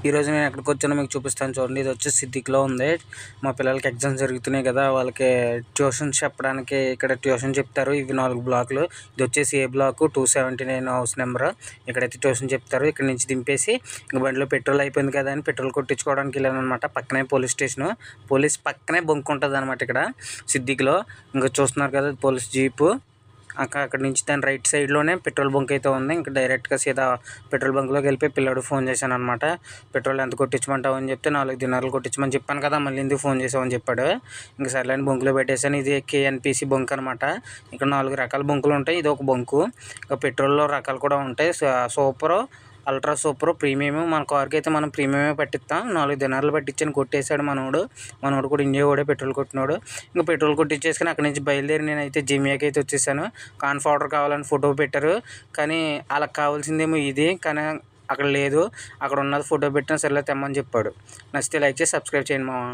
ఈరోజు నేను ఎక్కడికి వచ్చానో మీకు చూపిస్తాను చూడండి. ఇది వచ్చి సిద్దిక్లో ఉంది. మా పిల్లలకి ఎగ్జామ్స్ జరుగుతున్నాయి కదా, వాళ్ళకి ట్యూషన్స్ చెప్పడానికి ఇక్కడ ట్యూషన్ చెప్తారు. ఇవి 4 బ్లాకులు. ఇది వచ్చేసి ఏ బ్లాకు 279 హౌస్ నెంబర్. ఇక్కడైతే ట్యూషన్ చెప్తారు. ఇక్కడ నుంచి దింపేసి ఇంక బండిలో పెట్రోల్ అయిపోయింది కదా అని పెట్రోల్ కొట్టించుకోవడానికి వెళ్ళాను అనమాట. పక్కనే పోలీస్ స్టేషను. పోలీస్ పక్కనే బంక్ ఉంటుంది అనమాట ఇక్కడ సిద్దిక్లో. ఇంకా చూస్తున్నారు కదా పోలీస్ జీపు. అక్కడ నుంచి దాని రైట్ సైడ్లోనే పెట్రోల్ బంక్ అయితే ఉంది. ఇంకా డైరెక్ట్గా సీదా పెట్రోల్ బంక్లోకి వెళ్ళిపోయి పిల్లడు ఫోన్ చేశాను అనమాట. పెట్రోల్ ఎంత కొట్టించమంటావు అని చెప్తే 4 దినాలు కొట్టించమని చెప్పాను కదా, మళ్ళీ ఎందుకు ఫోన్ చేసామని చెప్పాడు. ఇంకా సర్లేని బంకులో పెట్టేశాను. ఇది కేఎన్పిసి బంక్ అనమాట. ఇక్కడ 4 రకాల బంకులు ఉంటాయి. ఇది ఒక బంకు. ఇంకా పెట్రోల్లో రకాలు కూడా ఉంటాయి. Super, ultra super, premium. మన కార్కి అయితే మనం ప్రీమియమే పట్టిస్తాం. 4 దినాలు పట్టించాను. కొట్టేశాడు మనోడు కూడా ఇండియా కూడా పెట్రోల్ కొట్టినాడు. ఇంకా పెట్రోల్ కొట్టించేసుకుని అక్కడి నుంచి బయలుదేరి నేనైతే జిమియాకి అయితే వచ్చేసాను. కాన్ పౌడర్ కావాలని ఫోటో పెట్టారు, కానీ వాళ్ళకి కావాల్సిందేమో ఇది, కానీ అక్కడ లేదు. అక్కడ ఉన్నది ఫోటో పెట్టినా సరే తెమ్మని చెప్పాడు. నచ్చితే లైక్ చేసి సబ్స్క్రైబ్ చేయండి మామ.